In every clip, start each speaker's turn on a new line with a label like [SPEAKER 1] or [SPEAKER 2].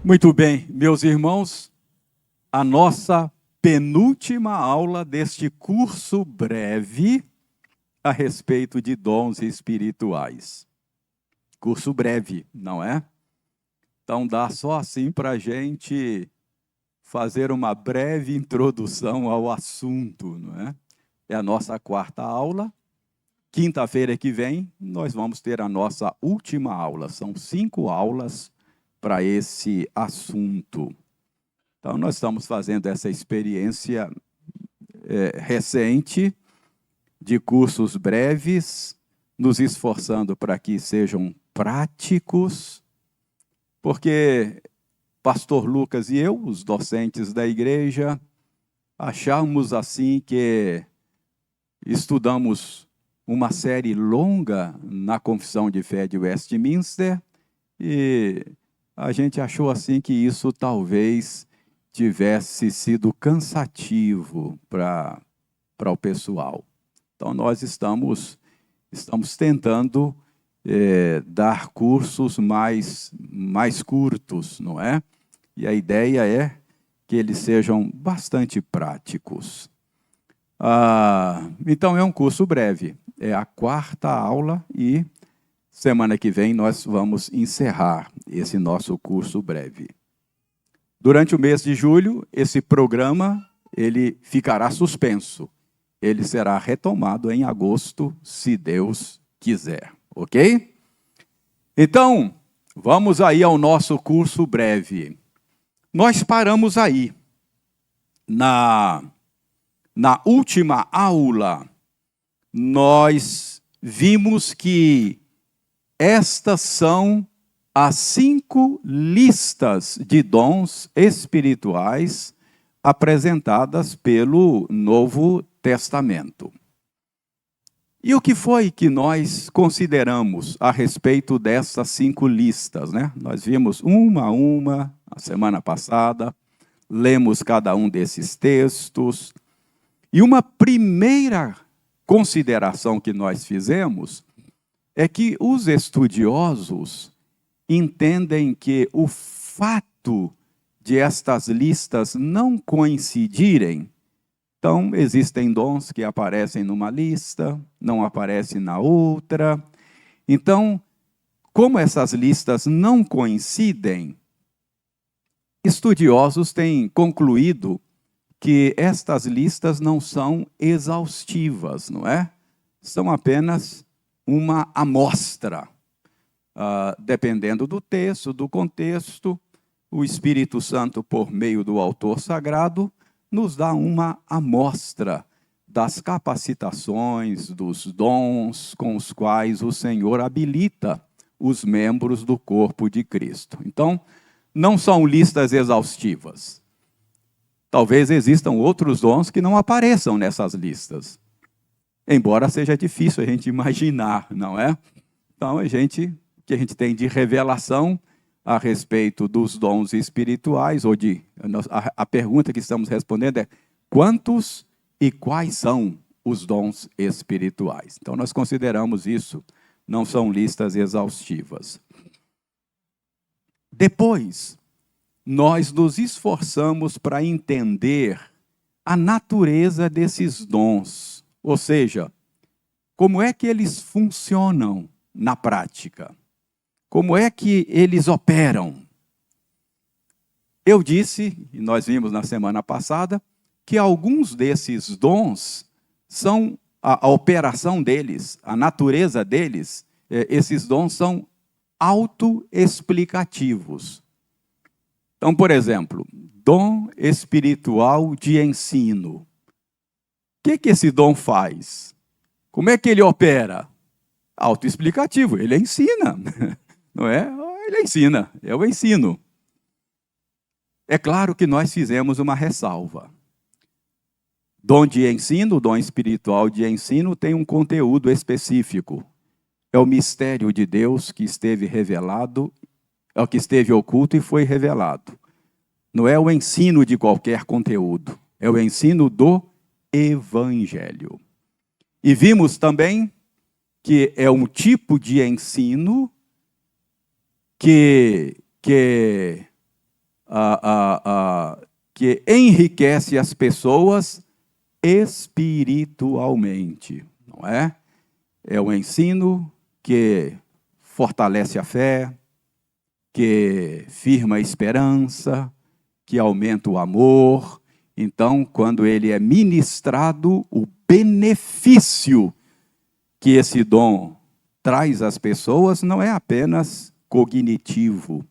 [SPEAKER 1] Muito bem, meus irmãos, a nossa penúltima aula deste curso breve a respeito de dons espirituais. Curso breve, não é? Então dá só assim para a gente fazer uma breve introdução ao assunto, não é? É a nossa quarta aula. Quinta-feira que vem, nós vamos ter a nossa última aula. São 5 aulas para esse assunto. Então, nós estamos fazendo essa experiência recente de cursos breves, nos esforçando para que sejam práticos, porque Pastor Lucas e eu, os docentes da igreja, achamos assim que estudamos uma série longa na Confissão de Fé de Westminster e a gente achou assim que isso talvez tivesse sido cansativo para o pessoal. Então, nós estamos tentando dar cursos mais curtos, não é? E a ideia é que eles sejam bastante práticos. Então, é um curso breve. É a quarta aula e semana que vem nós vamos encerrar esse nosso curso breve. Durante o mês de julho, esse programa ele ficará suspenso. Ele será retomado em agosto, se Deus quiser, ok? Então, vamos aí ao nosso curso breve. Nós paramos aí. Na última aula, nós vimos que estas são as 5 listas de dons espirituais apresentadas pelo Novo Testamento. E o que foi que nós consideramos a respeito dessas 5 listas, né? Nós vimos uma a uma a semana passada, lemos cada um desses textos, e uma primeira consideração que nós fizemos é que os estudiosos entendem que o fato de estas listas não coincidirem, então existem dons que aparecem numa lista, não aparecem na outra. Então, como essas listas não coincidem, estudiosos têm concluído que estas listas não são exaustivas, não é? São apenas uma amostra. Dependendo do texto, do contexto, o Espírito Santo, por meio do autor sagrado, nos dá uma amostra das capacitações, dos dons com os quais o Senhor habilita os membros do corpo de Cristo. Então, não são listas exaustivas. Talvez existam outros dons que não apareçam nessas listas. Embora seja difícil a gente imaginar, não é? Então, o que a gente tem de revelação a respeito dos dons espirituais, a pergunta que estamos respondendo é: quantos e quais são os dons espirituais? Então, nós consideramos isso, não são listas exaustivas. Depois, nós nos esforçamos para entender a natureza desses dons, ou seja, como é que eles funcionam na prática, como é que eles operam. Eu disse, e nós vimos na semana passada, que alguns desses dons são a operação deles, a natureza deles, esses dons são autoexplicativos. Então, por exemplo, dom espiritual de ensino. O que esse dom faz? Como é que ele opera? Autoexplicativo, ele ensina, não é? Ele ensina, é o ensino. É claro que nós fizemos uma ressalva. Dom de ensino, dom espiritual de ensino, tem um conteúdo específico. É o mistério de Deus que esteve revelado, é o que esteve oculto e foi revelado. Não é o ensino de qualquer conteúdo, é o ensino do Evangelho. E vimos também que é um tipo de ensino que que enriquece as pessoas espiritualmente, não é? É o ensino que fortalece a fé, que firma a esperança, que aumenta o amor. Então, quando ele é ministrado, o benefício que esse dom traz às pessoas não é apenas cognitivo,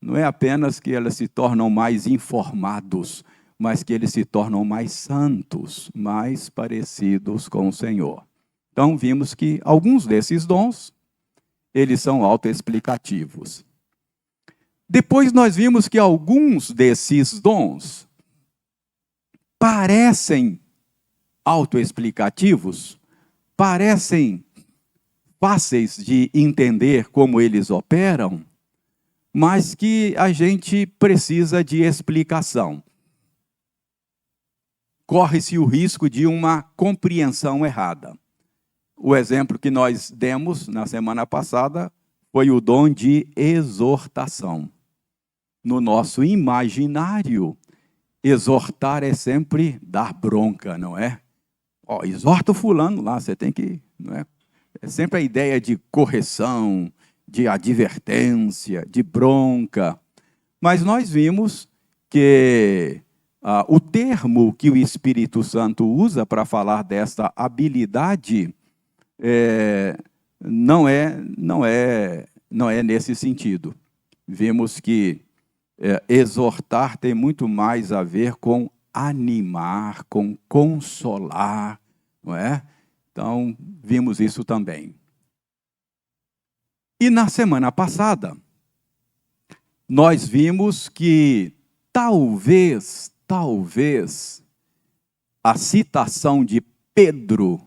[SPEAKER 1] não é apenas que elas se tornam mais informados, mas que eles se tornam mais santos, mais parecidos com o Senhor. Então, vimos que alguns desses dons, eles são autoexplicativos. Depois nós vimos que alguns desses dons parecem autoexplicativos, parecem fáceis de entender como eles operam, mas que a gente precisa de explicação. Corre-se o risco de uma compreensão errada. O exemplo que nós demos na semana passada foi o dom de exortação. No nosso imaginário, exortar é sempre dar bronca, não é? Ó, exorta o fulano lá, você tem que... Não é? É sempre a ideia de correção, de advertência, de bronca. Mas nós vimos que o termo que o Espírito Santo usa para falar desta habilidade não é nesse sentido. Vimos que exortar tem muito mais a ver com animar, com consolar, não é? Então, vimos isso também. E na semana passada, nós vimos que talvez, a citação de Pedro,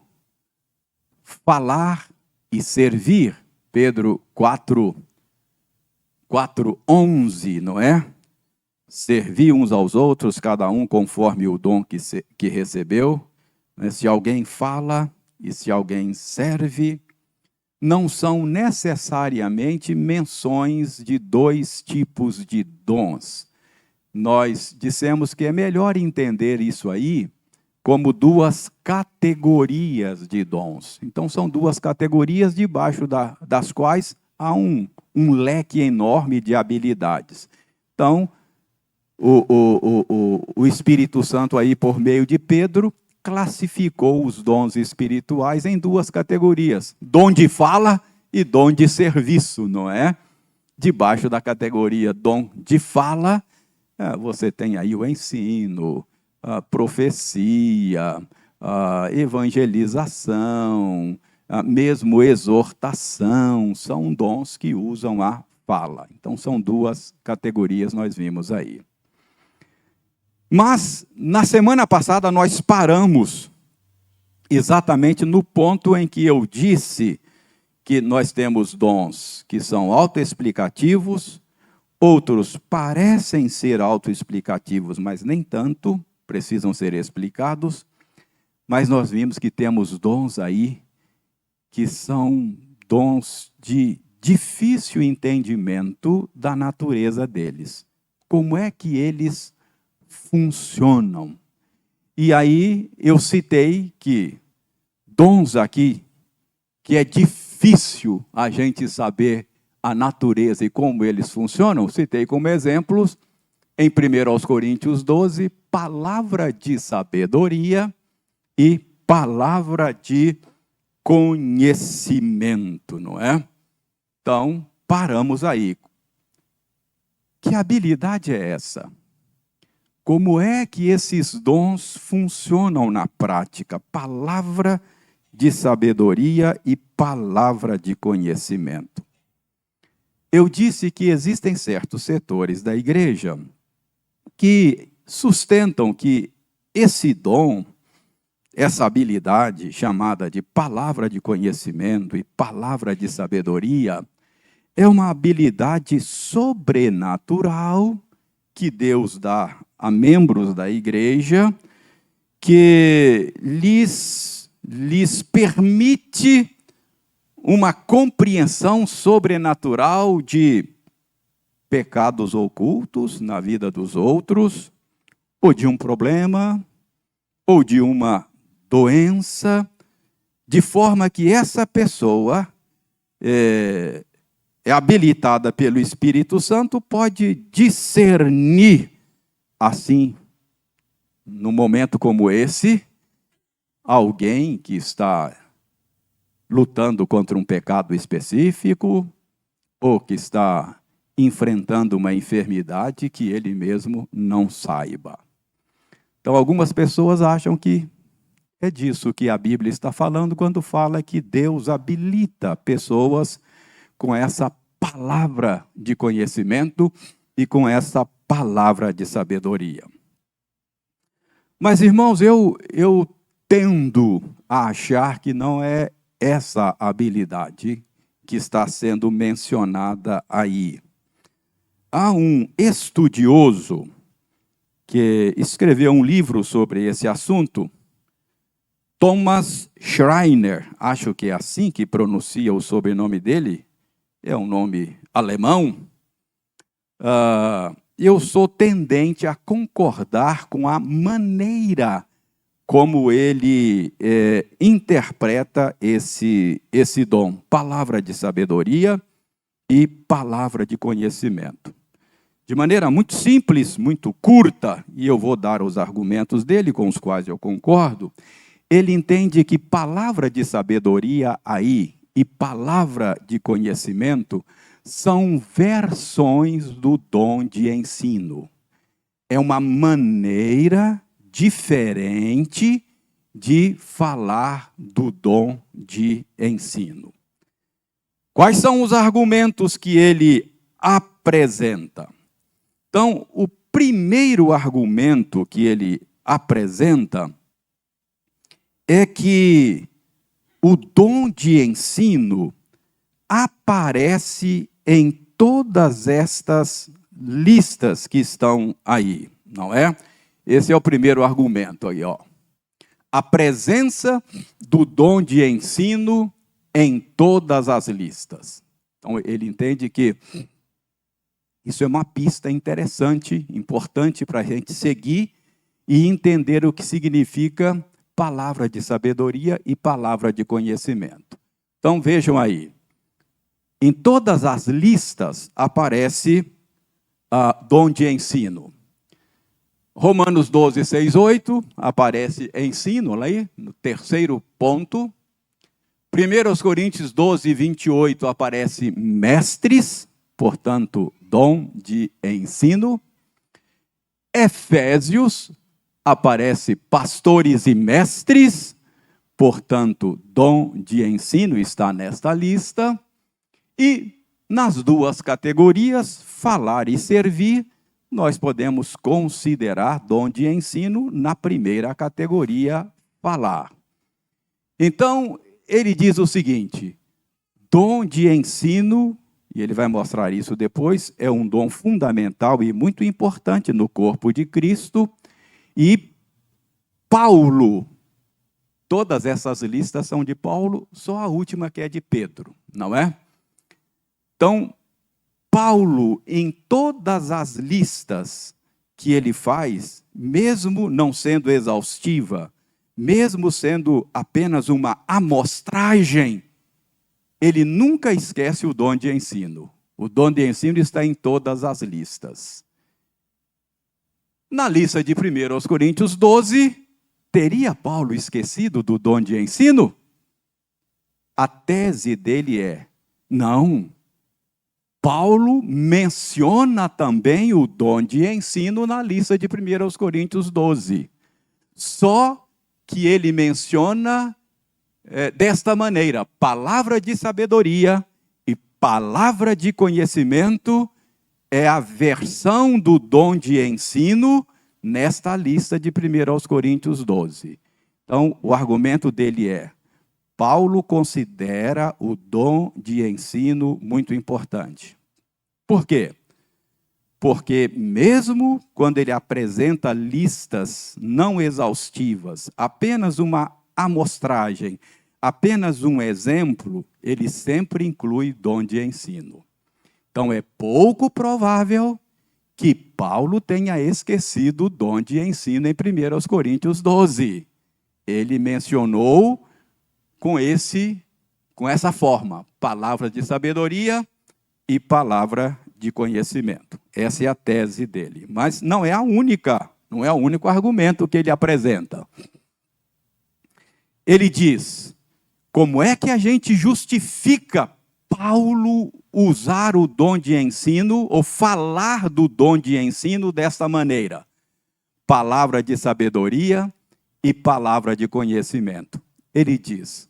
[SPEAKER 1] falar e servir, Pedro 4:11, não é? Servir uns aos outros, cada um conforme o dom que recebeu. Se alguém fala e se alguém serve, não são necessariamente menções de dois tipos de dons. Nós dissemos que é melhor entender isso aí como duas categorias de dons. Então, são duas categorias debaixo das quais há um leque enorme de habilidades. Então, o Espírito Santo aí, por meio de Pedro, classificou os dons espirituais em duas categorias: dom de fala e dom de serviço, não é? Debaixo da categoria dom de fala, você tem aí o ensino, a profecia, a evangelização, mesmo exortação, são dons que usam a fala. Então, são duas categorias, nós vimos aí. Mas, na semana passada, nós paramos exatamente no ponto em que eu disse que nós temos dons que são autoexplicativos, outros parecem ser autoexplicativos, mas nem tanto, precisam ser explicados, mas nós vimos que temos dons aí que são dons de difícil entendimento da natureza deles. Como é que eles funcionam? E aí eu citei que dons aqui, que é difícil a gente saber a natureza e como eles funcionam, citei como exemplos, em 1 Coríntios 12, palavra de sabedoria e palavra de conhecimento, não é? Então, paramos aí. Que habilidade é essa? Como é que esses dons funcionam na prática? Palavra de sabedoria e palavra de conhecimento. Eu disse que existem certos setores da igreja que sustentam que esse dom, essa habilidade chamada de palavra de conhecimento e palavra de sabedoria, é uma habilidade sobrenatural que Deus dá a membros da igreja, que lhes permite uma compreensão sobrenatural de pecados ocultos na vida dos outros, ou de um problema, ou de uma doença, de forma que essa pessoa é habilitada pelo Espírito Santo, pode discernir, assim, num momento como esse, alguém que está lutando contra um pecado específico, ou que está enfrentando uma enfermidade que ele mesmo não saiba. Então, algumas pessoas acham que é disso que a Bíblia está falando quando fala que Deus habilita pessoas com essa palavra de conhecimento e com essa palavra de sabedoria. Mas, irmãos, eu tendo a achar que não é essa habilidade que está sendo mencionada aí. Há um estudioso que escreveu um livro sobre esse assunto, Thomas Schreiner, acho que é assim que pronuncia o sobrenome dele, é um nome alemão. Eu sou tendente a concordar com a maneira como ele interpreta esse dom, palavra de sabedoria e palavra de conhecimento. De maneira muito simples, muito curta, e eu vou dar os argumentos dele com os quais eu concordo, ele entende que palavra de sabedoria aí e palavra de conhecimento são versões do dom de ensino. É uma maneira diferente de falar do dom de ensino. Quais são os argumentos que ele apresenta? Então, o primeiro argumento que ele apresenta é que o dom de ensino aparece em todas estas listas que estão aí, não é? Esse é o primeiro argumento aí, ó. A presença do dom de ensino em todas as listas. Então, ele entende que isso é uma pista interessante, importante para a gente seguir e entender o que significa palavra de sabedoria e palavra de conhecimento. Então, vejam aí. Em todas as listas aparece dom de ensino. Romanos 12, 6, 8, aparece ensino, lá aí, no terceiro ponto. 1 Coríntios 12, 28, aparece mestres, portanto, dom de ensino. Efésios, aparece pastores e mestres, portanto, dom de ensino está nesta lista. E nas duas categorias, falar e servir, nós podemos considerar dom de ensino na primeira categoria, falar. Então, ele diz o seguinte: dom de ensino, e ele vai mostrar isso depois, é um dom fundamental e muito importante no corpo de Cristo. E Paulo, todas essas listas são de Paulo, só a última que é de Pedro, não é? Então, Paulo, em todas as listas que ele faz, mesmo não sendo exaustiva, mesmo sendo apenas uma amostragem, ele nunca esquece o dom de ensino. O dom de ensino está em todas as listas. Na lista de 1 Coríntios 12, teria Paulo esquecido do dom de ensino? A tese dele é: não. Paulo menciona também o dom de ensino na lista de 1 Coríntios 12. Só que ele menciona desta maneira: palavra de sabedoria e palavra de conhecimento é a versão do dom de ensino nesta lista de 1 Coríntios 12. Então, o argumento dele é: Paulo considera o dom de ensino muito importante. Por quê? Porque mesmo quando ele apresenta listas não exaustivas, apenas uma amostragem, apenas um exemplo, ele sempre inclui dom de ensino. Então é pouco provável que Paulo tenha esquecido o dom de ensino em 1 Coríntios 12. Ele mencionou com essa forma, palavra de sabedoria e palavra de conhecimento. Essa é a tese dele. Mas não é não é o único argumento que ele apresenta. Ele diz: como é que a gente justifica Paulo usar o dom de ensino ou falar do dom de ensino desta maneira? Palavra de sabedoria e palavra de conhecimento. Ele diz: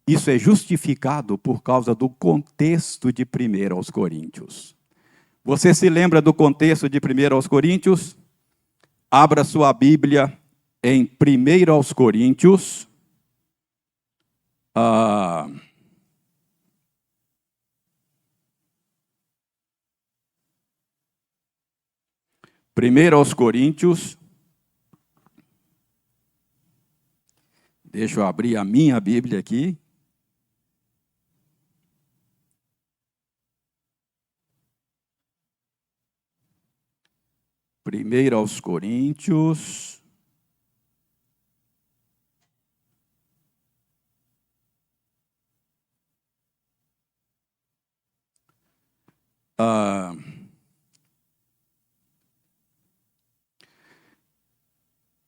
[SPEAKER 1] isso é justificado por causa do contexto de 1 Coríntios. Você se lembra do contexto de 1 Coríntios? Abra sua Bíblia em 1 Coríntios. 1 Coríntios. Deixa eu abrir a minha Bíblia aqui. Primeiro aos Coríntios.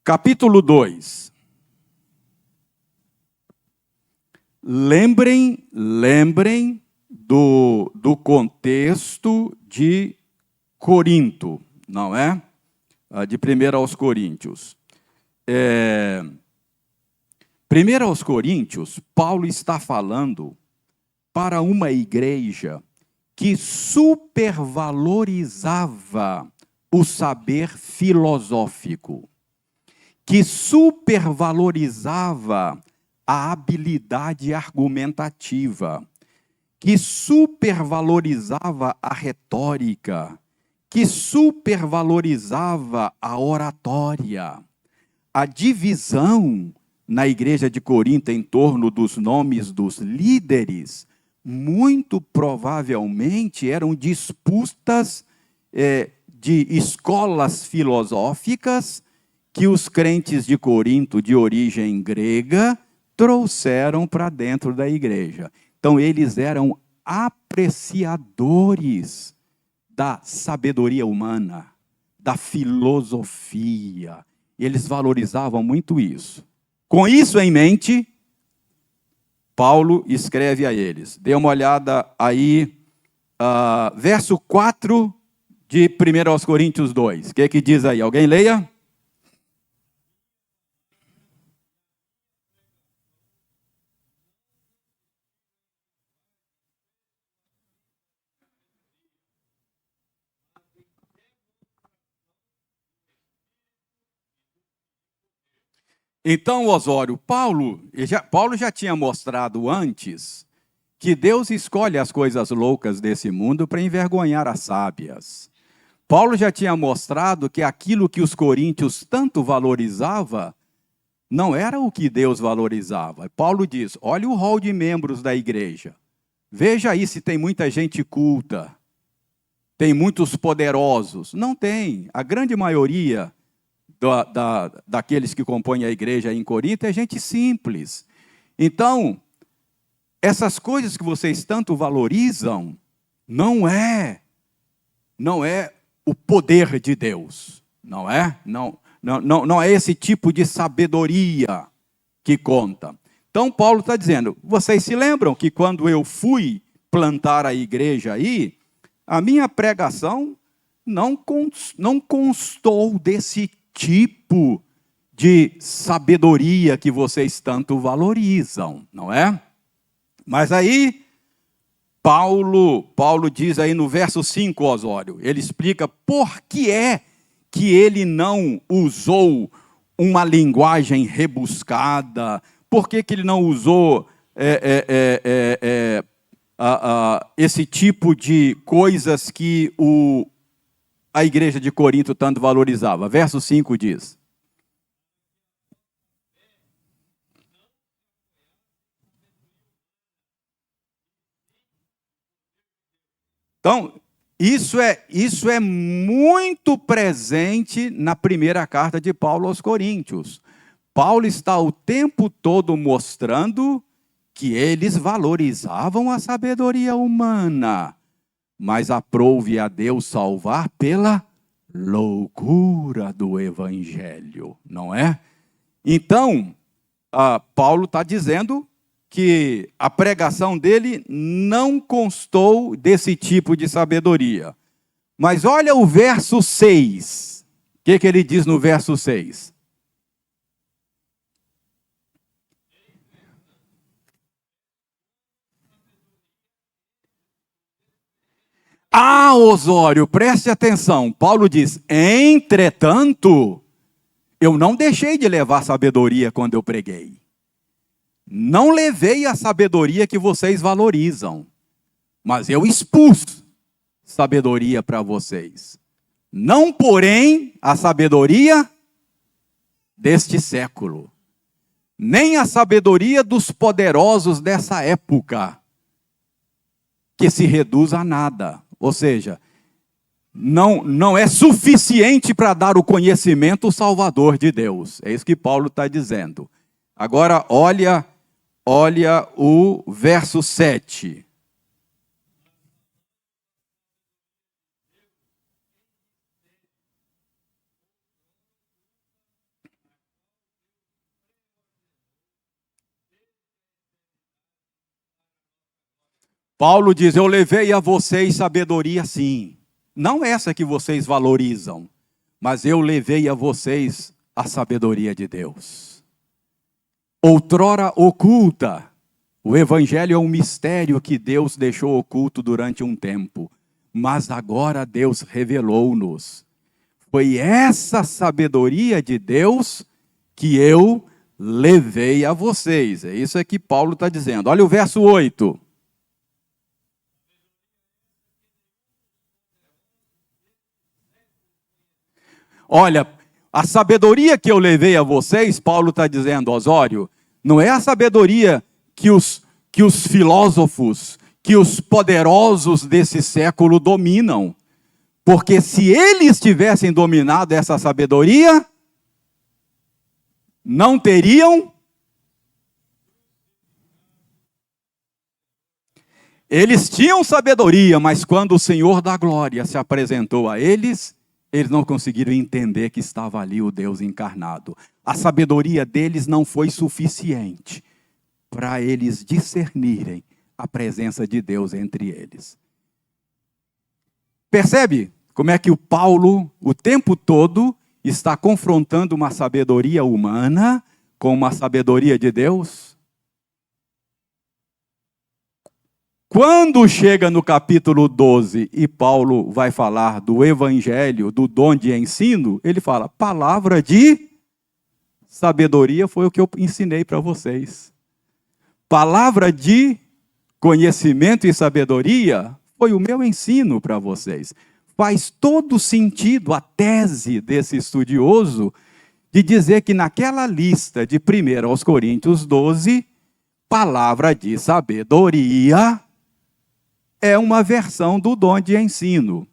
[SPEAKER 1] Capítulo 2. Lembrem do contexto de Corinto, não é? De 1 aos Coríntios. 1 aos Coríntios, Paulo está falando para uma igreja que supervalorizava o saber filosófico, que supervalorizava a habilidade argumentativa, que supervalorizava a retórica, que supervalorizava a oratória. A divisão na igreja de Corinto em torno dos nomes dos líderes, muito provavelmente eram disputas de escolas filosóficas que os crentes de Corinto, de origem grega, trouxeram para dentro da igreja. Então, eles eram apreciadores da sabedoria humana, da filosofia. Eles valorizavam muito isso. Com isso em mente, Paulo escreve a eles. Dê uma olhada aí, verso 4 de 1 aos Coríntios 2. O que diz aí? Alguém leia? Então, Osório, Paulo já tinha mostrado antes que Deus escolhe as coisas loucas desse mundo para envergonhar as sábias. Paulo já tinha mostrado que aquilo que os coríntios tanto valorizavam não era o que Deus valorizava. Paulo diz: olha o rol de membros da igreja. Veja aí se tem muita gente culta, tem muitos poderosos. Não tem. A grande maioria daqueles que compõem a igreja em Corinto é gente simples. Então, essas coisas que vocês tanto valorizam, não é o poder de Deus, não é? Não é esse tipo de sabedoria que conta. Então, Paulo está dizendo, vocês se lembram que quando eu fui plantar a igreja aí, a minha pregação não constou desse tipo de sabedoria que vocês tanto valorizam, não é? Mas aí, Paulo diz aí no verso 5, Osório, ele explica por que é que ele não usou uma linguagem rebuscada, por que ele não usou esse tipo de coisas que a igreja de Corinto tanto valorizava. Verso 5 diz: Então, isso é muito presente na primeira carta de Paulo aos Coríntios. Paulo está o tempo todo mostrando que eles valorizavam a sabedoria humana, mas aprouve a Deus salvar pela loucura do evangelho, não é? Então, Paulo está dizendo que a pregação dele não constou desse tipo de sabedoria. Mas olha o verso 6. O que ele diz no verso 6? Osório, preste atenção. Paulo diz: entretanto, eu não deixei de levar sabedoria quando eu preguei. Não levei a sabedoria que vocês valorizam, mas eu expus sabedoria para vocês. Não, porém, a sabedoria deste século, nem a sabedoria dos poderosos dessa época, que se reduz a nada. Ou seja, não é suficiente para dar o conhecimento salvador de Deus. É isso que Paulo está dizendo. Agora, olha o verso 7. Paulo diz: eu levei a vocês sabedoria, sim. Não essa que vocês valorizam, mas eu levei a vocês a sabedoria de Deus. Outrora oculta. O evangelho é um mistério que Deus deixou oculto durante um tempo, mas agora Deus revelou-nos. Foi essa sabedoria de Deus que eu levei a vocês. É isso que Paulo está dizendo. Olha o verso 8. Olha, a sabedoria que eu levei a vocês, Paulo está dizendo, Osório, não é a sabedoria que os filósofos, que os poderosos desse século dominam. Porque se eles tivessem dominado essa sabedoria, não teriam. Eles tinham sabedoria, mas quando o Senhor da glória se apresentou a eles não conseguiram entender que estava ali o Deus encarnado. A sabedoria deles não foi suficiente para eles discernirem a presença de Deus entre eles. Percebe como é que o Paulo, o tempo todo, está confrontando uma sabedoria humana com uma sabedoria de Deus? Quando chega no capítulo 12 e Paulo vai falar do evangelho, do dom de ensino, ele fala: palavra de sabedoria foi o que eu ensinei para vocês. Palavra de conhecimento e sabedoria foi o meu ensino para vocês. Faz todo sentido a tese desse estudioso de dizer que naquela lista de 1 aos Coríntios 12, palavra de sabedoria é uma versão do dom de ensino.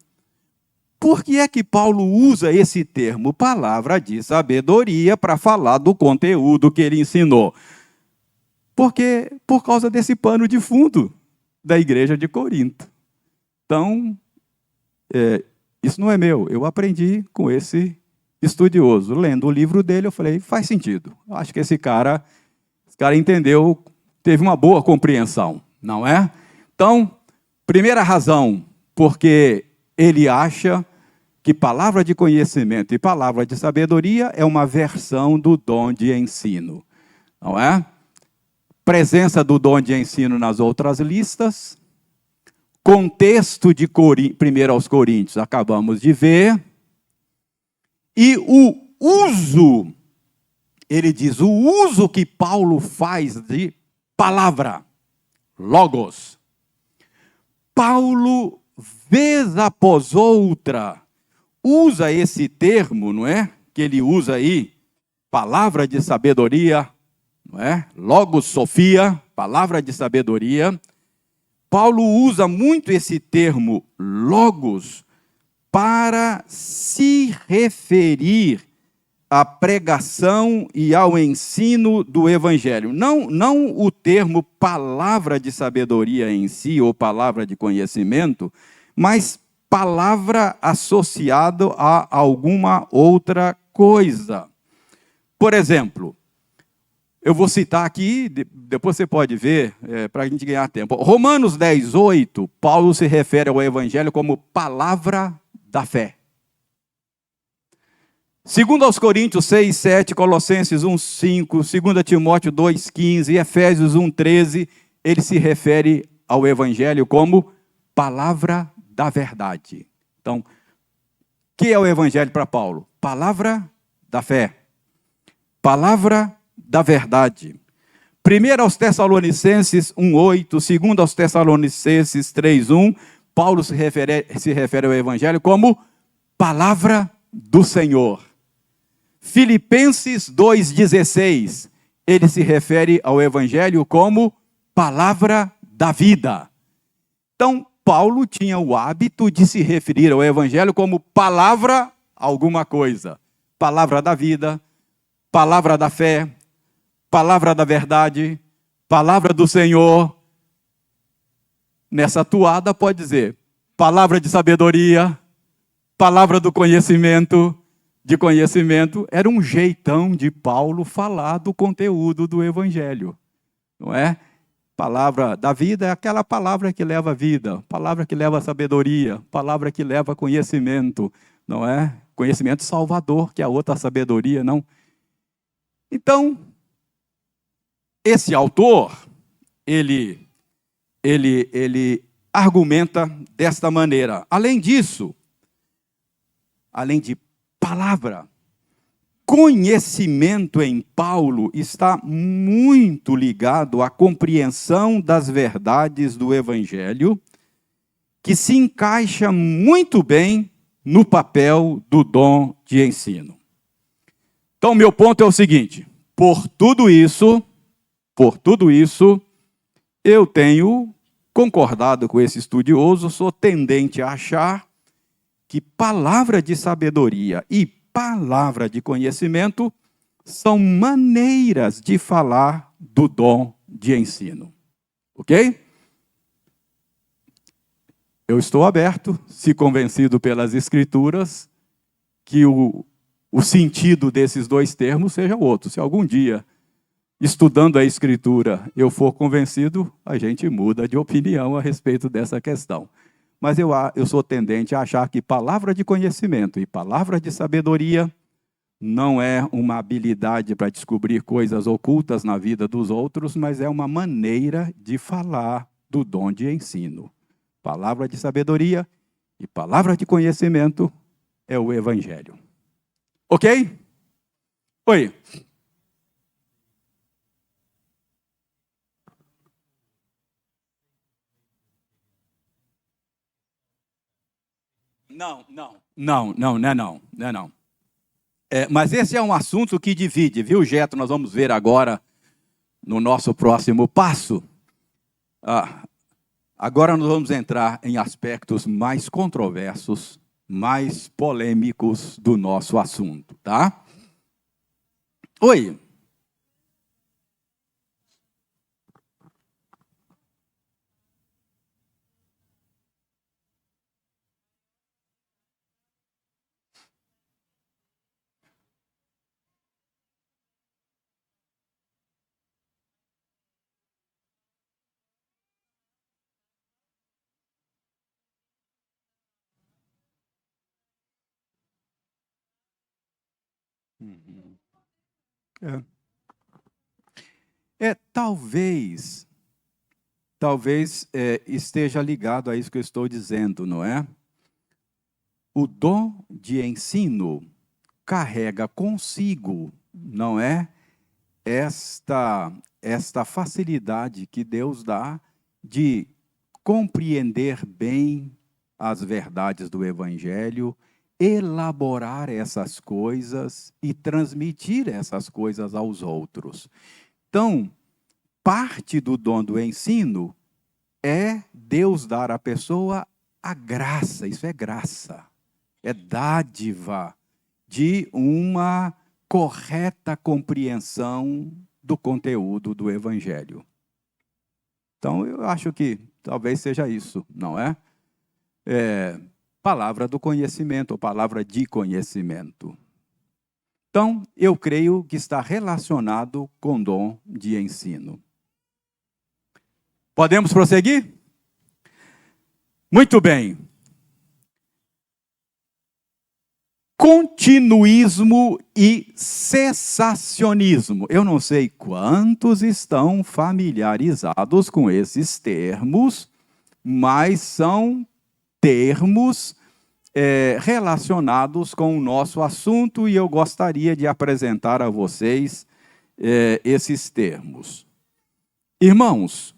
[SPEAKER 1] Por que é que Paulo usa esse termo, palavra de sabedoria, para falar do conteúdo que ele ensinou? Porque por causa desse pano de fundo da igreja de Corinto. Então, isso não é meu, eu aprendi com esse estudioso. Lendo o livro dele, eu falei, faz sentido. Acho que esse cara entendeu, teve uma boa compreensão, não é? Então, primeira razão, porque ele acha que palavra de conhecimento e palavra de sabedoria é uma versão do dom de ensino, não é? Presença do dom de ensino nas outras listas. Contexto de 1 aos Coríntios, acabamos de ver. E o uso, ele diz, o uso que Paulo faz de palavra, logos. Paulo, vez após outra, usa esse termo, não é? Que ele usa aí, palavra de sabedoria, não é? Logos, Sofia, palavra de sabedoria, Paulo usa muito esse termo logos para se referir à pregação e ao ensino do Evangelho. Não o termo palavra de sabedoria em si, ou palavra de conhecimento, mas palavra associada a alguma outra coisa. Por exemplo, eu vou citar aqui, depois você pode ver, para a gente ganhar tempo. Romanos 10, 8, Paulo se refere ao Evangelho como palavra da fé. 2 aos Coríntios 6, 7, Colossenses 1, 5, 2 Timóteo 2, 15, Efésios 1, 13, ele se refere ao Evangelho como palavra da verdade. Então, o que é o Evangelho para Paulo? Palavra da fé. Palavra da verdade. 1 aos Tessalonicenses 1, 8, 2 aos Tessalonicenses 3, 1, Paulo se refere ao Evangelho como palavra do Senhor. Filipenses 2,16, ele se refere ao Evangelho como palavra da vida. Então, Paulo tinha o hábito de se referir ao Evangelho como palavra alguma coisa. Palavra da vida, palavra da fé, palavra da verdade, palavra do Senhor. Nessa toada pode dizer palavra de sabedoria, palavra do conhecimento, de conhecimento. Era um jeitão de Paulo falar do conteúdo do Evangelho, não é? Palavra da vida é aquela palavra que leva a vida, palavra que leva a sabedoria, palavra que leva a conhecimento, não é? Conhecimento salvador, que é a outra sabedoria, não? Então, esse autor, ele argumenta desta maneira. Além disso, além de palavra, conhecimento em Paulo está muito ligado à compreensão das verdades do Evangelho, que se encaixa muito bem no papel do dom de ensino. Então, meu ponto é o seguinte: por tudo isso, eu tenho concordado com esse estudioso, sou tendente a achar que palavra de sabedoria e palavra de conhecimento são maneiras de falar do dom de ensino. Ok? Eu estou aberto, se convencido pelas Escrituras, que o sentido desses dois termos seja outro. Se algum dia, estudando a Escritura, eu for convencido, a gente muda de opinião a respeito dessa questão. Mas eu sou tendente a achar que palavra de conhecimento e palavra de sabedoria não é uma habilidade para descobrir coisas ocultas na vida dos outros, mas é uma maneira de falar do dom de ensino. Palavra de sabedoria e palavra de conhecimento é o Evangelho. Ok? Oi. Não. Mas esse é um assunto que divide, viu, Geto? Nós vamos ver agora no nosso próximo passo. Agora nós vamos entrar em aspectos mais controversos, mais polêmicos do nosso assunto, tá? Oi. Talvez esteja ligado a isso que eu estou dizendo, não é? O dom de ensino carrega consigo, não é? Esta facilidade que Deus dá de compreender bem as verdades do Evangelho, elaborar essas coisas e transmitir essas coisas aos outros. Então, parte do dom do ensino é Deus dar à pessoa a graça, isso é graça, é dádiva de uma correta compreensão do conteúdo do Evangelho. Então, eu acho que talvez seja isso, não é? Palavra do conhecimento, ou palavra de conhecimento. Então, eu creio que está relacionado com dom de ensino. Podemos prosseguir? Muito bem. Continuismo e cessacionismo. Eu não sei quantos estão familiarizados com esses termos, mas são termos relacionados com o nosso assunto e eu gostaria de apresentar a vocês esses termos. Irmãos,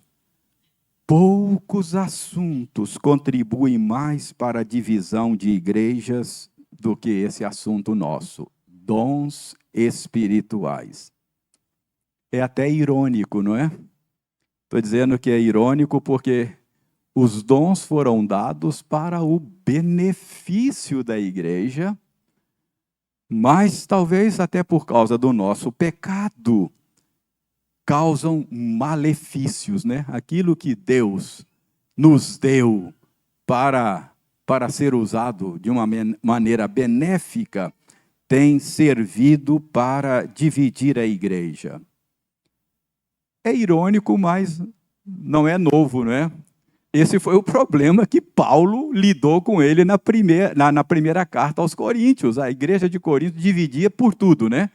[SPEAKER 1] poucos assuntos contribuem mais para a divisão de igrejas do que esse assunto nosso, dons espirituais. É até irônico, não é? Estou dizendo que é irônico porque os dons foram dados para o benefício da igreja, mas talvez até por causa do nosso pecado, causam malefícios, né? Aquilo que Deus nos deu para ser usado de uma maneira benéfica, tem servido para dividir a igreja. É irônico, mas não é novo, não é? Esse foi o problema que Paulo lidou com ele na primeira carta aos Coríntios. A igreja de Corinto dividia por tudo, né?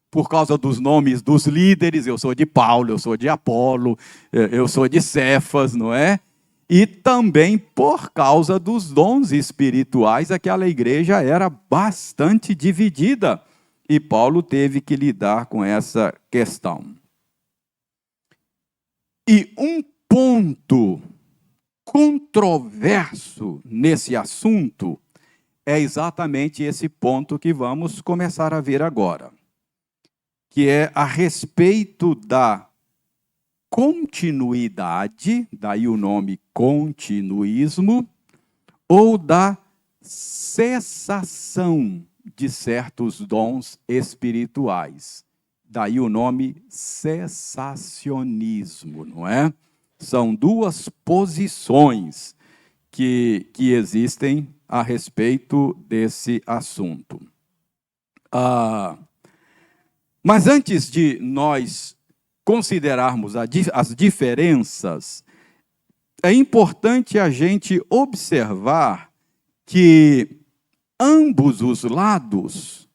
[SPEAKER 1] Por causa dos nomes dos líderes, eu sou de Paulo, eu sou de Apolo, eu sou de Cefas, não é? E também por causa dos dons espirituais, aquela igreja era bastante dividida. E Paulo teve que lidar com essa questão. E um ponto controverso nesse assunto é exatamente esse ponto que vamos começar a ver agora, que é a respeito da continuidade, daí o nome continuismo, ou da cessação de certos dons espirituais. Daí o nome cessacionismo, não é? São duas posições que existem a respeito desse assunto. Mas antes de nós considerarmos as diferenças, é importante a gente observar que ambos os lados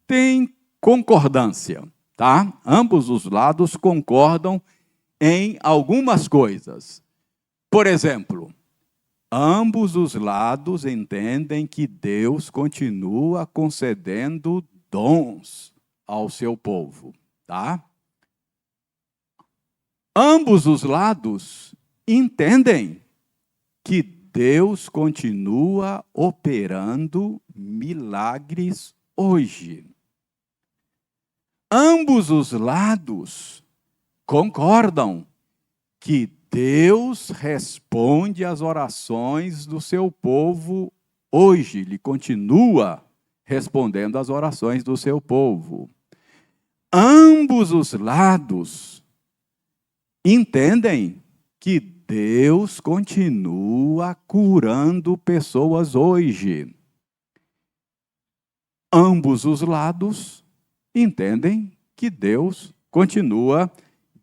[SPEAKER 1] têm concordância, tá? Ambos os lados concordam em algumas coisas. Por exemplo, ambos os lados entendem que Deus continua concedendo dons ao seu povo, tá? Ambos os lados entendem que Deus continua operando milagres hoje. Ambos os lados concordam que Deus responde às orações do seu povo hoje. Ele continua respondendo às orações do seu povo. Ambos os lados entendem que Deus continua curando pessoas hoje. Ambos os lados entendem que Deus continua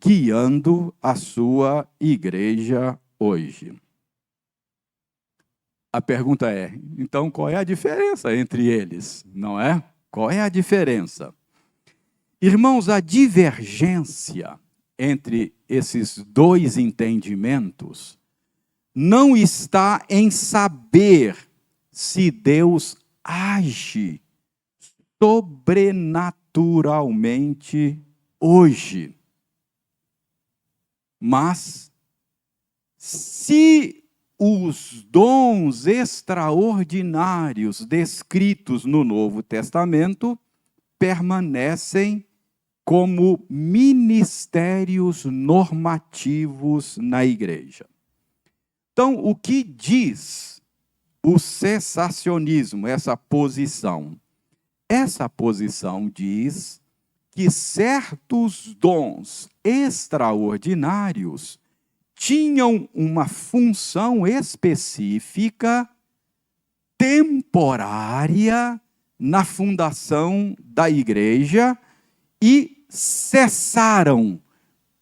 [SPEAKER 1] guiando a sua igreja hoje. A pergunta é, então, qual é a diferença entre eles, não é? Qual é a diferença? Irmãos, a divergência entre esses dois entendimentos não está em saber se Deus age sobrenaturalmente hoje. Mas, se os dons extraordinários descritos no Novo Testamento permanecem como ministérios normativos na igreja. Então, o que diz o cessacionismo, essa posição? Essa posição diz que certos dons extraordinários tinham uma função específica, temporária, na fundação da igreja e cessaram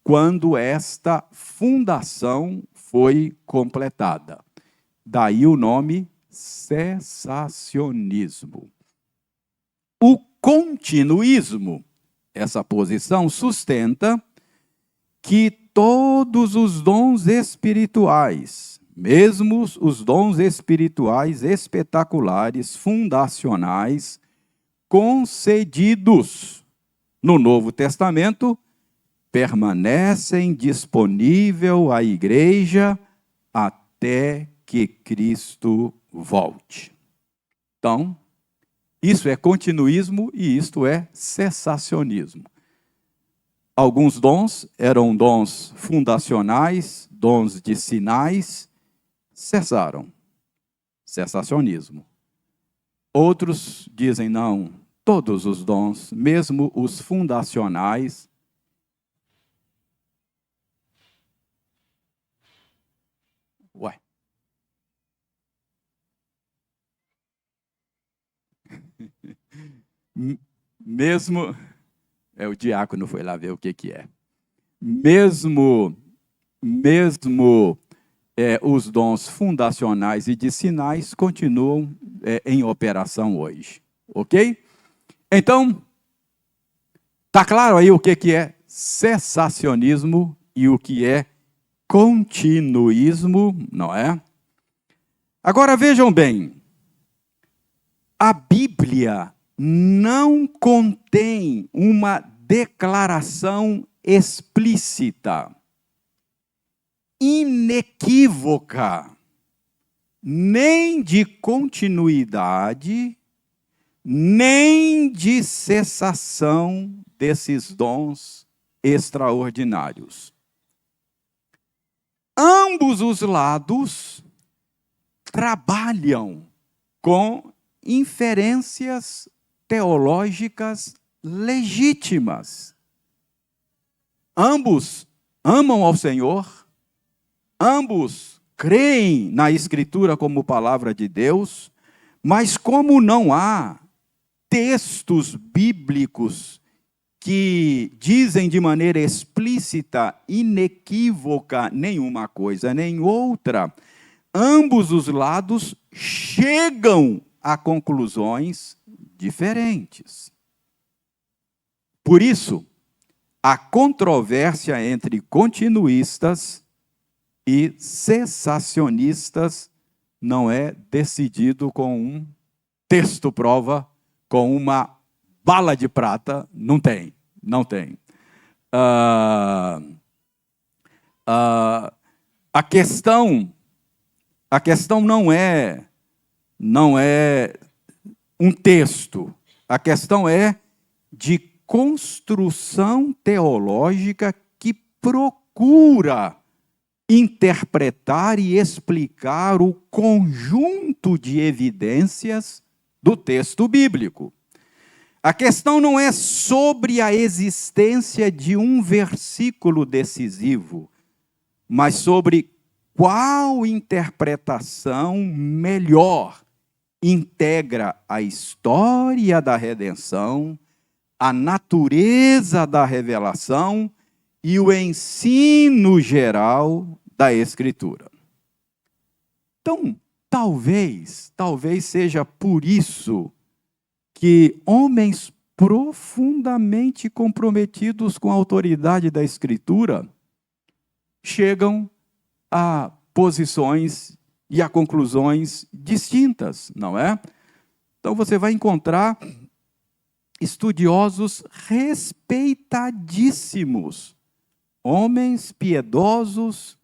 [SPEAKER 1] quando esta fundação foi completada. Daí o nome cessacionismo. O continuismo, essa posição sustenta que todos os dons espirituais, mesmo os dons espirituais espetaculares, fundacionais, concedidos no Novo Testamento, permanecem disponíveis à igreja até que Cristo volte. Então, isso é continuismo e isto é cessacionismo. Alguns dons eram dons fundacionais, dons de sinais, cessaram. Cessacionismo. Outros dizem não, todos os dons, mesmo os fundacionais, mesmo, o diácono foi lá ver o que é. Mesmo os dons fundacionais e de sinais continuam em operação hoje. Ok? Então, está claro aí o que é cessacionismo e o que é continuismo, não é? Agora vejam bem, a Bíblia não contém uma declaração explícita, inequívoca, nem de continuidade, nem de cessação desses dons extraordinários. Ambos os lados trabalham com inferências teológicas legítimas. Ambos amam ao Senhor, ambos creem na Escritura como palavra de Deus, mas como não há textos bíblicos que dizem de maneira explícita, inequívoca, nenhuma coisa nem outra, ambos os lados chegam a conclusões diferentes. Por isso, a controvérsia entre continuistas e cessacionistas não é decidido com um texto prova, com uma bala de prata, não tem. A questão não é um texto, a questão é de construção teológica que procura interpretar e explicar o conjunto de evidências do texto bíblico. A questão não é sobre a existência de um versículo decisivo, mas sobre qual interpretação melhor integra a história da redenção, a natureza da revelação e o ensino geral da Escritura. Então, talvez seja por isso que homens profundamente comprometidos com a autoridade da Escritura chegam a posições e a conclusões distintas, não é? Então você vai encontrar estudiosos respeitadíssimos, homens piedosos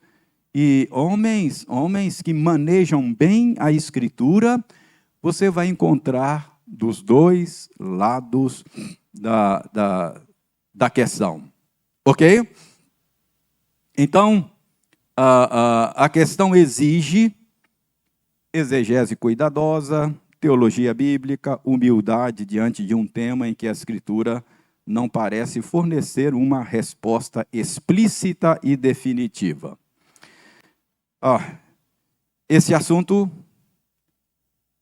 [SPEAKER 1] e homens que manejam bem a Escritura, você vai encontrar dos dois lados da questão. Ok? Então, A questão exige exegese cuidadosa, teologia bíblica, humildade diante de um tema em que a Escritura não parece fornecer uma resposta explícita e definitiva. Esse assunto,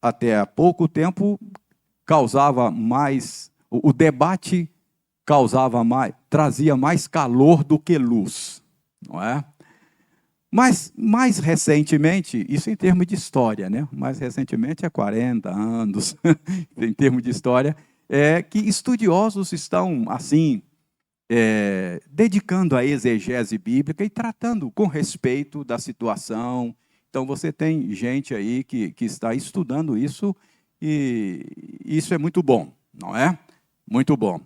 [SPEAKER 1] até há pouco tempo, causava mais, o debate trazia mais calor do que luz, não é? Mas, mais recentemente, isso em termos de história, né? Mais recentemente, há 40 anos, em termos de história, que estudiosos estão, assim, dedicando à exegese bíblica e tratando com respeito da situação. Então, você tem gente aí que está estudando isso, e isso é muito bom, não é? Muito bom.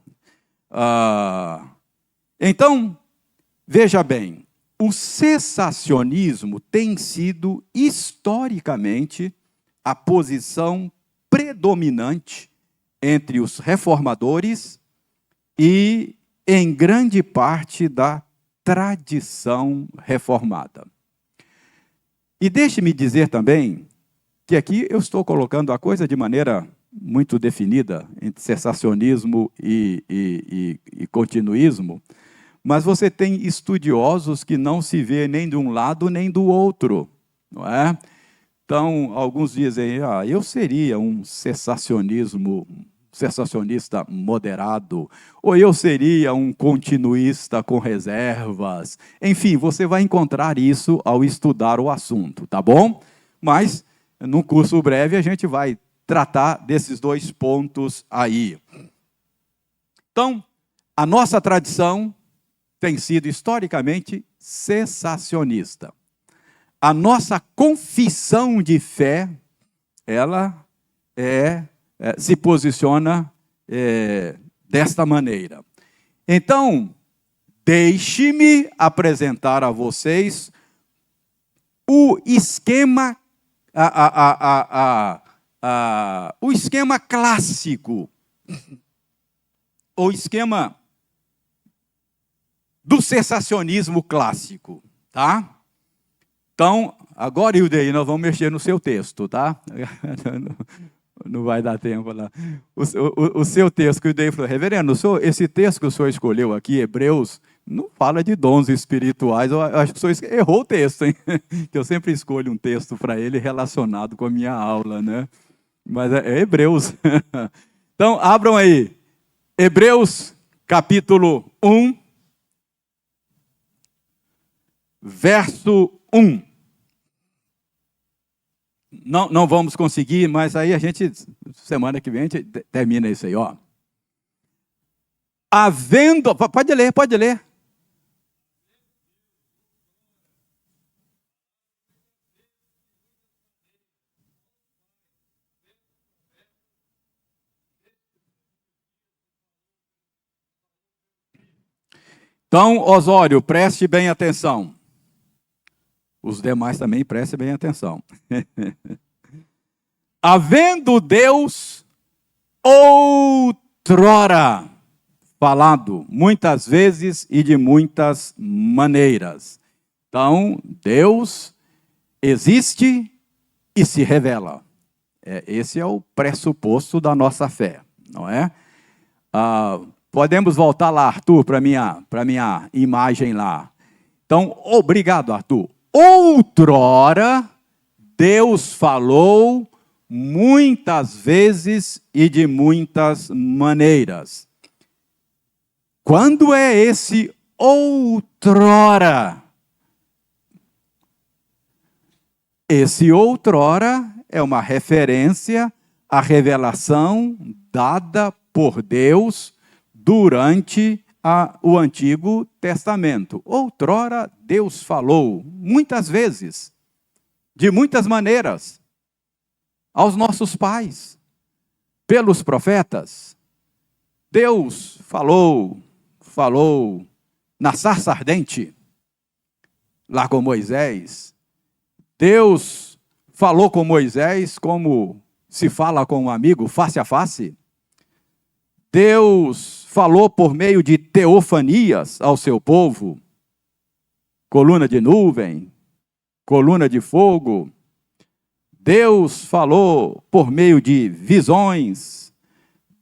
[SPEAKER 1] Então, veja bem, o cessacionismo tem sido, historicamente, a posição predominante entre os reformadores e, em grande parte, da tradição reformada. E deixe-me dizer também que aqui eu estou colocando a coisa de maneira muito definida, entre cessacionismo e continuismo, mas você tem estudiosos que não se vê nem de um lado nem do outro, não é? Então, alguns dizem, eu seria um cessacionista moderado, ou eu seria um continuista com reservas. Enfim, você vai encontrar isso ao estudar o assunto, tá bom? Mas, no curso breve, a gente vai tratar desses dois pontos aí. Então, a nossa tradição tem sido historicamente cessacionista. A nossa confissão de fé, ela se posiciona desta maneira. Então, deixe-me apresentar a vocês o esquema, o esquema clássico, o esquema do cessacionismo clássico, tá? Então, agora, Hildeir, nós vamos mexer no seu texto, tá? Não vai dar tempo lá. O seu texto, que o Hildeir falou, reverendo, esse texto que o senhor escolheu aqui, Hebreus, não fala de dons espirituais. Eu acho que o senhor errou o texto, hein? Que eu sempre escolho um texto para ele relacionado com a minha aula, né? Mas é Hebreus. Então, abram aí. Hebreus, capítulo 1, verso 1. Não vamos conseguir, mas aí a gente, semana que vem, a gente termina isso aí, ó. Pode ler. Então, Osório, preste bem atenção. Os demais também prestem bem atenção. Havendo Deus outrora falado, muitas vezes e de muitas maneiras. Então, Deus existe e se revela. Esse é o pressuposto da nossa fé, não é? Podemos voltar lá, Arthur, para minha imagem lá. Então, obrigado, Arthur. Outrora, Deus falou muitas vezes e de muitas maneiras. Quando é esse outrora? Esse outrora é uma referência à revelação dada por Deus durante o Antigo Testamento. Outrora Deus falou, muitas vezes, de muitas maneiras, aos nossos pais, pelos profetas. Deus falou na sarça ardente, lá com Moisés. Deus falou com Moisés como se fala com um amigo face a face. Deus falou por meio de teofanias ao seu povo, coluna de nuvem, coluna de fogo. Deus falou por meio de visões.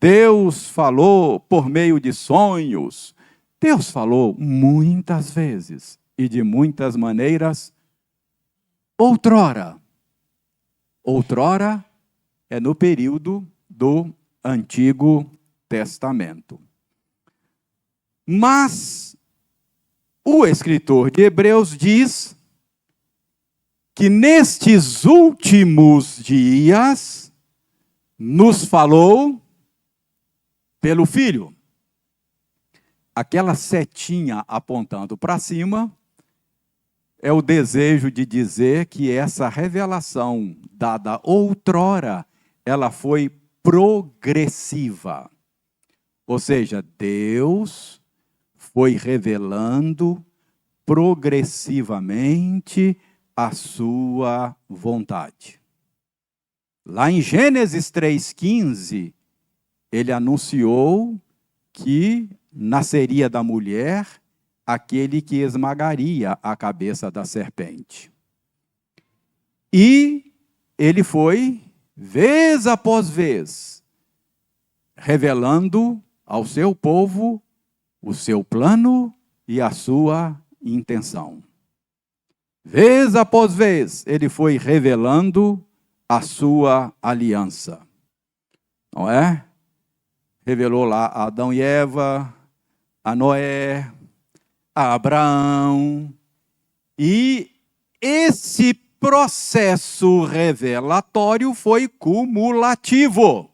[SPEAKER 1] Deus falou por meio de sonhos. Deus falou muitas vezes e de muitas maneiras outrora. Outrora é no período do Antigo Testamento. Mas o escritor de Hebreus diz que nestes últimos dias nos falou pelo Filho. Aquela setinha apontando para cima é o desejo de dizer que essa revelação dada outrora, ela foi progressiva. Ou seja, Deus foi revelando progressivamente a sua vontade. Lá em Gênesis 3,15, ele anunciou que nasceria da mulher aquele que esmagaria a cabeça da serpente. E ele foi, vez após vez, revelando ao seu povo o seu plano e a sua intenção. Vez após vez, ele foi revelando a sua aliança. Não é? Revelou lá a Adão e Eva, a Noé, a Abraão. E esse processo revelatório foi cumulativo.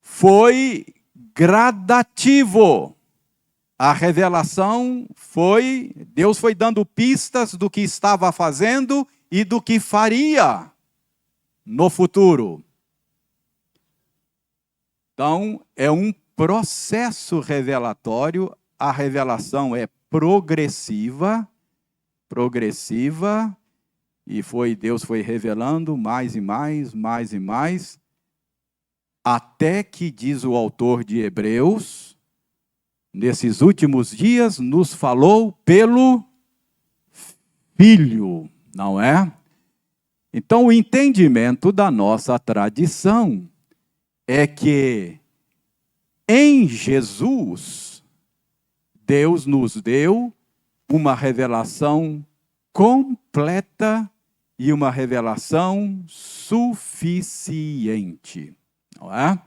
[SPEAKER 1] Foi gradativo. A revelação foi, Deus foi dando pistas do que estava fazendo e do que faria no futuro. Então, é um processo revelatório, a revelação é progressiva, e Deus foi revelando mais e mais, até que, diz o autor de Hebreus, nesses últimos dias nos falou pelo Filho, não é? Então, o entendimento da nossa tradição é que em Jesus, Deus nos deu uma revelação completa e uma revelação suficiente, não é?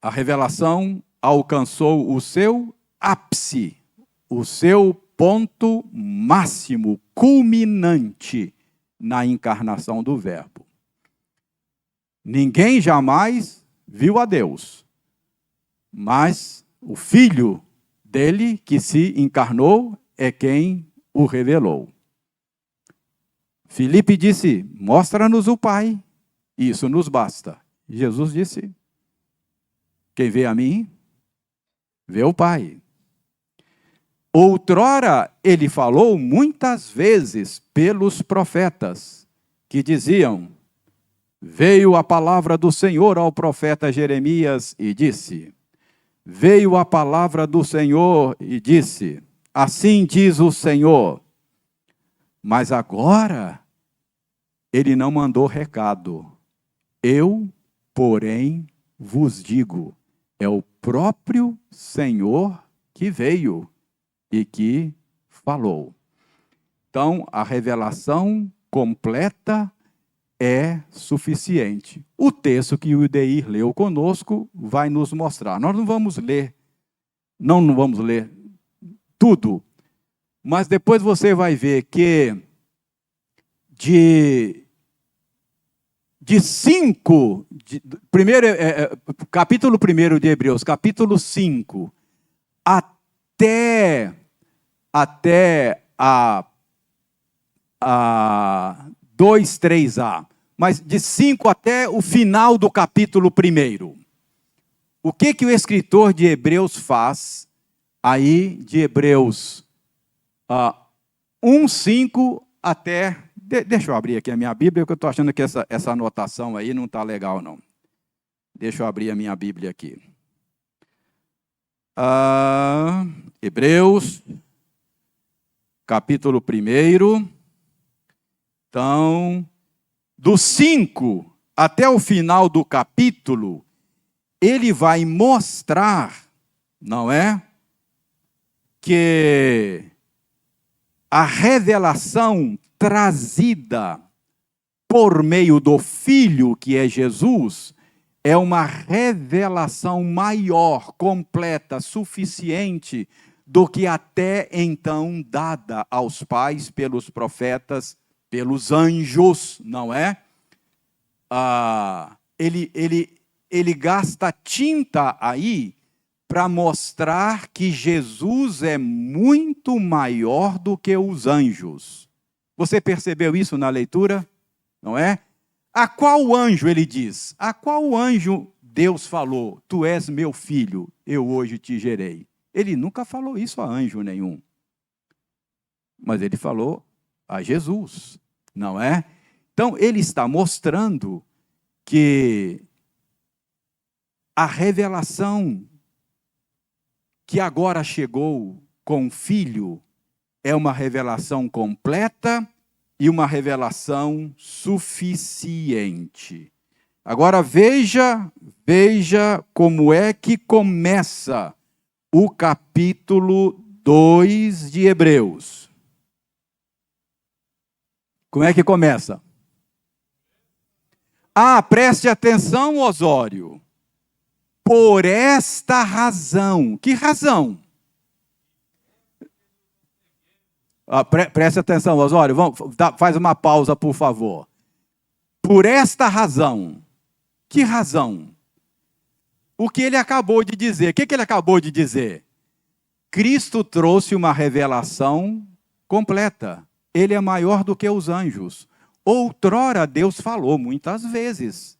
[SPEAKER 1] A revelação alcançou o seu ápice, o seu ponto máximo, culminante na encarnação do Verbo. Ninguém jamais viu a Deus, mas o Filho dele, que se encarnou, é quem o revelou. Filipe disse, mostra-nos o Pai, isso nos basta. Jesus disse, quem vê a mim, vê o Pai. Outrora, ele falou muitas vezes pelos profetas, que diziam, veio a palavra do Senhor ao profeta Jeremias e disse, veio a palavra do Senhor e disse, assim diz o Senhor. Mas agora, ele não mandou recado. Eu, porém, vos digo, é o próprio Senhor que veio e que falou. Então, a revelação completa é suficiente. O texto que o Udeir leu conosco vai nos mostrar. Nós não vamos ler tudo, mas depois você vai ver que capítulo 1 de Hebreus, capítulo 5, até a 2, 3a, mas de 5 até o final do capítulo 1. O que o escritor de Hebreus faz aí, de Hebreus 1, 5 até... Deixa eu abrir aqui a minha Bíblia, porque eu estou achando que essa anotação aí não está legal, não. Deixa eu abrir a minha Bíblia aqui. Hebreus, capítulo 1. Então, do 5 até o final do capítulo, ele vai mostrar, não é? Que a revelação trazida por meio do Filho, que é Jesus, é uma revelação maior, completa, suficiente do que até então dada aos pais pelos profetas, pelos anjos, não é? Ele gasta tinta aí para mostrar que Jesus é muito maior do que os anjos. Você percebeu isso na leitura? Não é? A qual anjo ele diz? A qual anjo Deus falou, tu és meu filho, eu hoje te gerei? Ele nunca falou isso a anjo nenhum. Mas ele falou a Jesus, não é? Então ele está mostrando que a revelação que agora chegou com o Filho é uma revelação completa e uma revelação suficiente. Agora veja como é que começa o capítulo 2 de Hebreus. Como é que começa? Preste atenção, Osório. Por esta razão. Que razão? Preste atenção, Osório. Faz uma pausa, por favor. Por esta razão. Que razão? O que ele acabou de dizer. O que ele acabou de dizer? Cristo trouxe uma revelação completa. Ele é maior do que os anjos. Outrora Deus falou muitas vezes,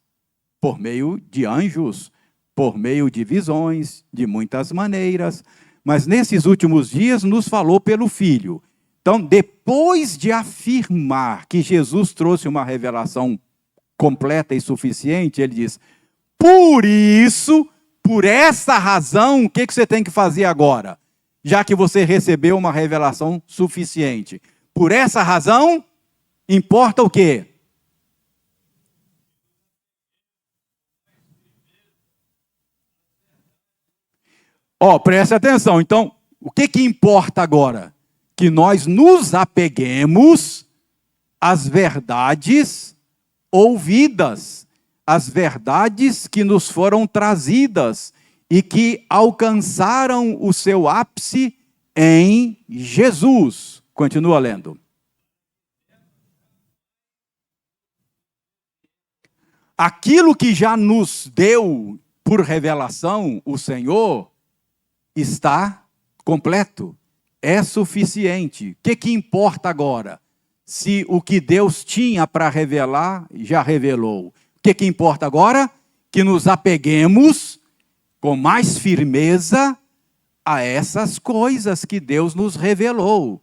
[SPEAKER 1] por meio de anjos, por meio de visões, de muitas maneiras, mas nesses últimos dias nos falou pelo Filho. Então, depois de afirmar que Jesus trouxe uma revelação completa e suficiente, ele diz, por isso, por essa razão, o que você tem que fazer agora? Já que você recebeu uma revelação suficiente. Por essa razão, importa o quê? Preste atenção. Então, o que importa agora? Que nós nos apeguemos às verdades ouvidas, às verdades que nos foram trazidas e que alcançaram o seu ápice em Jesus. Continua lendo. Aquilo que já nos deu por revelação o Senhor está completo, é suficiente. O que importa agora? Se o que Deus tinha para revelar, já revelou. O que importa agora? Que nos apeguemos com mais firmeza a essas coisas que Deus nos revelou,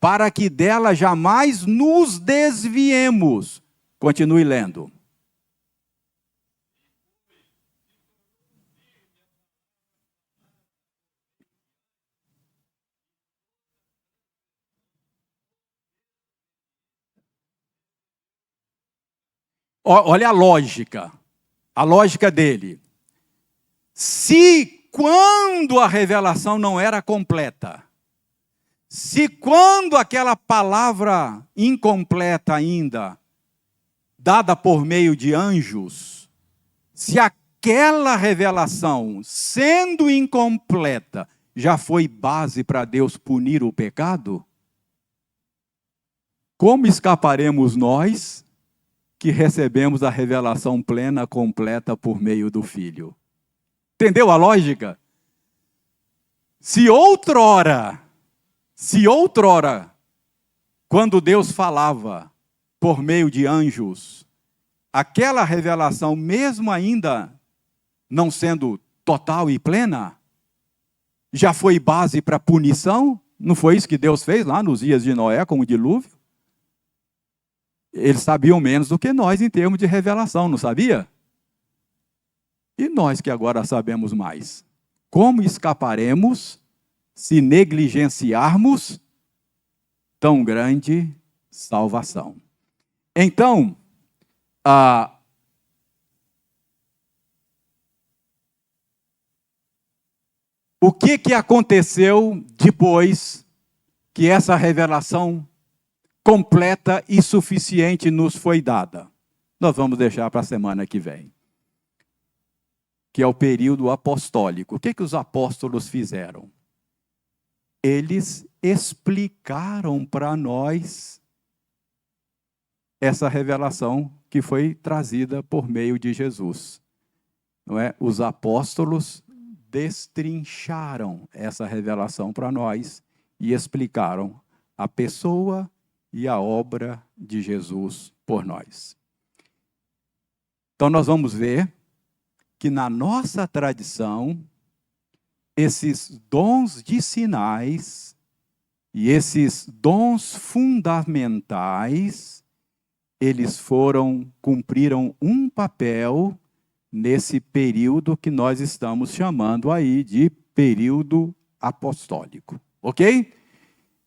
[SPEAKER 1] para que dela jamais nos desviemos. Continue lendo. Olha a lógica dele. Se quando a revelação não era completa, se quando aquela palavra incompleta ainda, dada por meio de anjos, se aquela revelação, sendo incompleta, já foi base para Deus punir o pecado, como escaparemos nós que recebemos a revelação plena, completa por meio do Filho? Entendeu a lógica? Se outrora, quando Deus falava por meio de anjos, aquela revelação, mesmo ainda não sendo total e plena, já foi base para punição? Não foi isso que Deus fez lá nos dias de Noé com o dilúvio? Eles sabiam menos do que nós em termos de revelação, não sabia? E nós que agora sabemos mais. Como escaparemos se negligenciarmos tão grande salvação. Então, o que aconteceu depois que essa revelação completa e suficiente nos foi dada? Nós vamos deixar para a semana que vem, que é o período apostólico. O que os apóstolos fizeram? Eles explicaram para nós essa revelação que foi trazida por meio de Jesus. Não é? Os apóstolos destrincharam essa revelação para nós e explicaram a pessoa e a obra de Jesus por nós. Então nós vamos ver que na nossa tradição, esses dons de sinais e esses dons fundamentais, eles cumpriram um papel nesse período que nós estamos chamando aí de período apostólico, ok?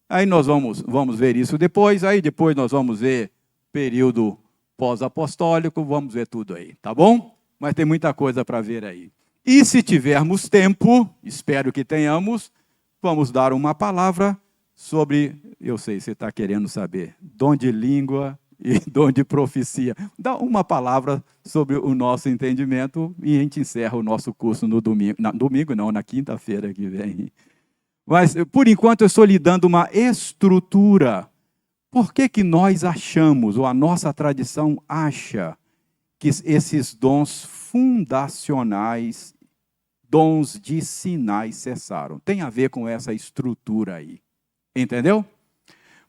[SPEAKER 1] Aí nós vamos ver isso depois, aí depois nós vamos ver período pós-apostólico, vamos ver tudo aí, tá bom? Mas tem muita coisa para ver aí. E se tivermos tempo, espero que tenhamos, vamos dar uma palavra sobre, eu sei, você está querendo saber, dom de língua e dom de profecia. Dá uma palavra sobre o nosso entendimento e a gente encerra o nosso curso no domingo. Na quinta-feira que vem. Mas, por enquanto, eu estou lhe dando uma estrutura. Por que nós achamos, ou a nossa tradição acha, que esses dons fundacionais, dons de sinais cessaram? Tem a ver com essa estrutura aí. Entendeu?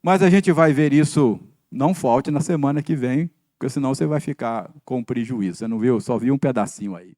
[SPEAKER 1] Mas a gente vai ver isso, não falte na semana que vem, porque senão você vai ficar com prejuízo. Você não viu? Só viu um pedacinho aí.